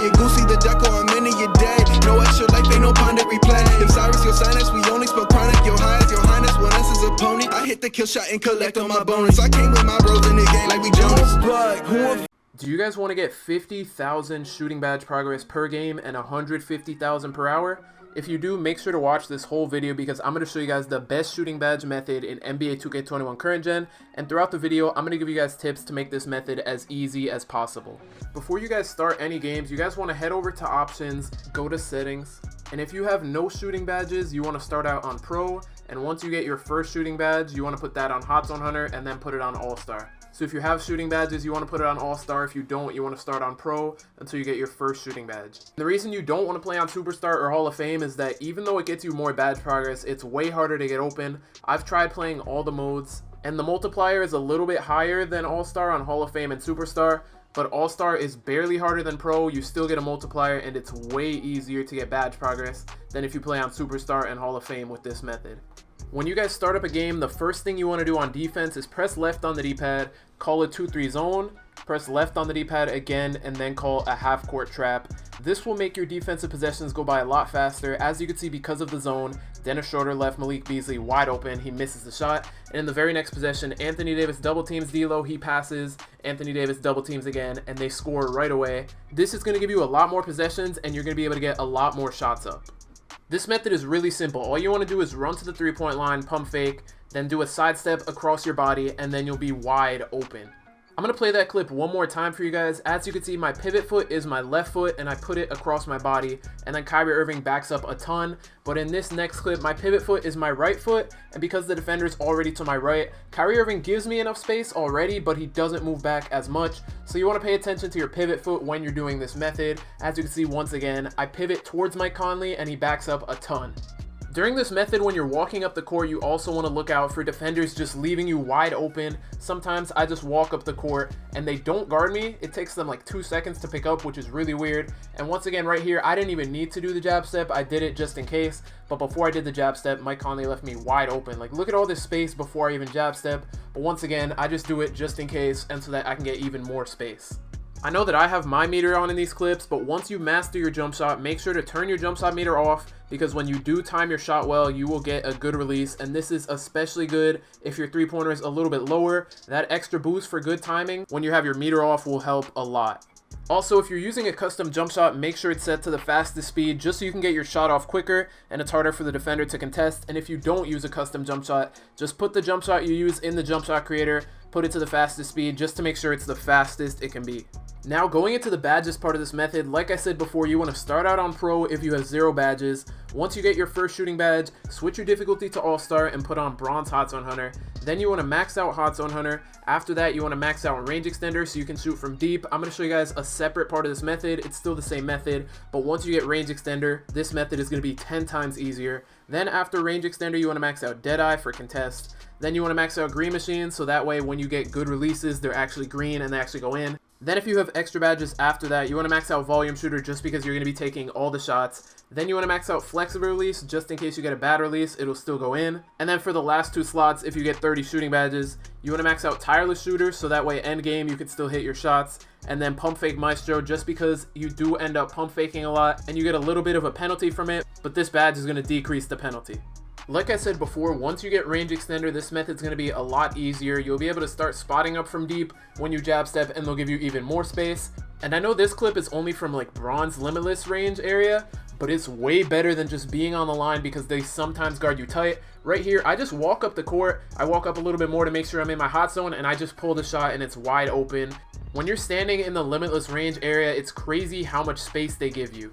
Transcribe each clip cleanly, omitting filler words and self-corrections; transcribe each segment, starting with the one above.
a goosey, the deco, I'm in your day. No extra life, ain't no pond to replay. If Cyrus, your sinus, we only spoke chronic. Your highest, your highness, one us is opponent. I hit the kill shot and collect on my bonus. I came with my bros in the game like we Jonas. But do you guys want to get 50,000 shooting badge progress per game and 150,000 per hour? If you do, make sure to watch this whole video because I'm going to show you guys the best shooting badge method in NBA 2K21 current gen, and throughout the video I'm going to give you guys tips to make this method as easy as possible. Before you guys start any games, you guys want to head over to options, go to settings, and if you have no shooting badges, you want to start out on pro, and once you get your first shooting badge, you want to put that on Hot Zone Hunter and then put it on All-Star. So if you have shooting badges, you want to put it on All-Star. If you don't, you want to start on Pro until you get your first shooting badge. The reason you don't want to play on Superstar or Hall of Fame is that even though it gets you more badge progress, it's way harder to get open. I've tried playing all the modes, and the multiplier is a little bit higher than All-Star on Hall of Fame and Superstar, but All-Star is barely harder than Pro. You still get a multiplier, and it's way easier to get badge progress than if you play on Superstar and Hall of Fame with this method. When you guys start up a game, the first thing you want to do on defense is press left on the D-pad, call a 2-3 zone, press left on the D-pad again, and then call a half-court trap. This will make your defensive possessions go by a lot faster. As you can see, because of the zone, Dennis Schroeder left Malik Beasley wide open. He misses the shot. And in the very next possession, Anthony Davis double teams D'Lo. He passes. Anthony Davis double teams again, and they score right away. This is going to give you a lot more possessions, and you're going to be able to get a lot more shots up. This method is really simple. All you want to do is run to the three-point line, pump fake, then do a sidestep across your body, and then you'll be wide open. I'm going to play that clip one more time for you guys. As you can see, my pivot foot is my left foot, and I put it across my body, and then Kyrie Irving backs up a ton. But in this next clip, my pivot foot is my right foot, and because the defender's already to my right, Kyrie Irving gives me enough space already, but he doesn't move back as much. So you want to pay attention to your pivot foot when you're doing this method. As you can see, once again, I pivot towards Mike Conley, and he backs up a ton. During this method, when you're walking up the court, you also want to look out for defenders just leaving you wide open. Sometimes I just walk up the court and they don't guard me. It takes them like 2 seconds to pick up, which is really weird. And once again, right here, I didn't even need to do the jab step. I did it just in case. But before I did the jab step, Mike Conley left me wide open. Like, look at all this space before I even jab step. But once again, I just do it just in case and so that I can get even more space. I know that I have my meter on in these clips, but once you master your jump shot, make sure to turn your jump shot meter off, because when you do time your shot well, you will get a good release, and this is especially good if your three-pointer is a little bit lower. That extra boost for good timing when you have your meter off will help a lot. Also, if you're using a custom jump shot, make sure it's set to the fastest speed just so you can get your shot off quicker and it's harder for the defender to contest. And if you don't use a custom jump shot, just put the jump shot you use in the jump shot creator, put it to the fastest speed just to make sure it's the fastest it can be. Now, going into the badges part of this method, like I said before, you want to start out on Pro if you have 0 badges. Once you get your first shooting badge, switch your difficulty to All-Star and put on Bronze Hot Zone Hunter. Then you want to max out Hot Zone Hunter. After that, you want to max out Range Extender so you can shoot from deep. I'm going to show you guys a separate part of this method. It's still the same method, but once you get Range Extender, this method is going to be 10 times easier. Then after Range Extender, you want to max out Deadeye for contest. Then you want to max out Green Machine so that way when you get good releases, they're actually green and they actually go in. Then if you have extra badges after that, you want to max out Volume Shooter just because you're going to be taking all the shots. Then you want to max out Flexible Release just in case you get a bad release, it'll still go in. And then for the last 2 slots, if you get 30 shooting badges, you want to max out Tireless Shooter so that way end game you can still hit your shots. And then Pump Fake Maestro just because you do end up pump faking a lot and you get a little bit of a penalty from it, but this badge is going to decrease the penalty. Like I said before, once you get Range Extender, this method's going to be a lot easier. You'll be able to start spotting up from deep when you jab step, and they'll give you even more space. And I know this clip is only from like Bronze Limitless range area, but it's way better than just being on the line because they sometimes guard you tight. Right here, I just walk up the court. I walk up a little bit more to make sure I'm in my hot zone, and I just pull the shot and it's wide open. When you're standing in the Limitless range area, it's crazy how much space they give you.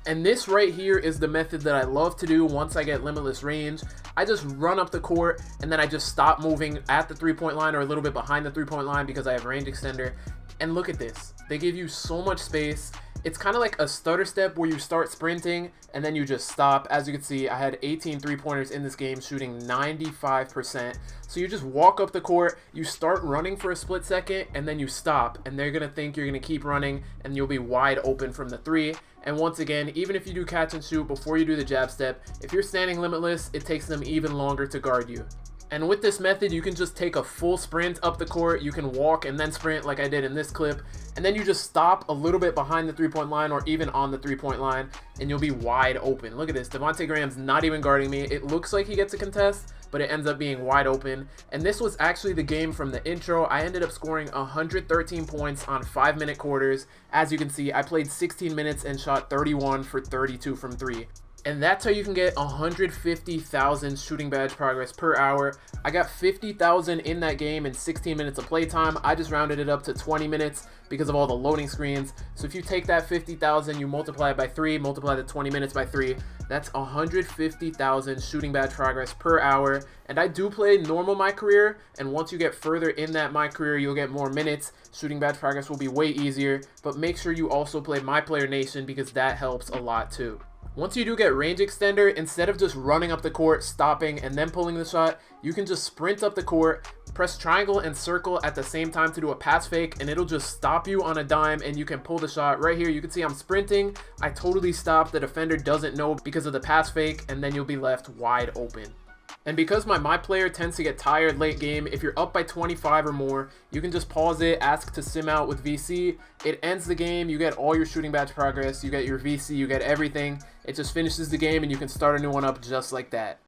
And this right here is the method that I love to do once I get Limitless range. I just run up the court and then I just stop moving at the three-point line or a little bit behind the three-point line because I have Range Extender. And look at this. They give you so much space. It's kind of like a stutter step where you start sprinting and then you just stop. As you can see, I had 18 three-pointers in this game shooting 95%. So you just walk up the court, you start running for a split second, and then you stop. And they're going to think you're going to keep running and you'll be wide open from the 3. And once again, even if you do catch and shoot before you do the jab step, if you're standing Limitless, it takes them even longer to guard you. And with this method, you can just take a full sprint up the court. You can walk and then sprint like I did in this clip. And then you just stop a little bit behind the three-point line or even on the three-point line, and you'll be wide open. Look at this. Devontae Graham's not even guarding me. It looks like he gets a contest, but it ends up being wide open. And this was actually the game from the intro. I ended up scoring 113 points on 5-minute quarters. As you can see, I played 16 minutes and shot 31 for 32 from 3. And that's how you can get 150,000 shooting badge progress per hour. I got 50,000 in that game in 16 minutes of playtime. I just rounded it up to 20 minutes because of all the loading screens. So if you take that 50,000, you multiply it by 3, multiply the 20 minutes by 3, that's 150,000 shooting badge progress per hour. And I do play normal my career, and once you get further in that my career, you'll get more minutes. Shooting badge progress will be way easier, but make sure you also play My Player Nation because that helps a lot too. Once you do get range extender, instead of just running up the court, stopping, and then pulling the shot, you can just sprint up the court, press triangle and circle at the same time to do a pass fake, and it'll just stop you on a dime and you can pull the shot. Right here, you can see I'm sprinting. I totally stopped. The defender doesn't know because of the pass fake, and then you'll be left wide open. And because my player tends to get tired late game, if you're up by 25 or more, you can just pause it, ask to sim out with VC. It ends the game, you get all your shooting badge progress, you get your VC, you get everything. It just finishes the game and you can start a new one up just like that.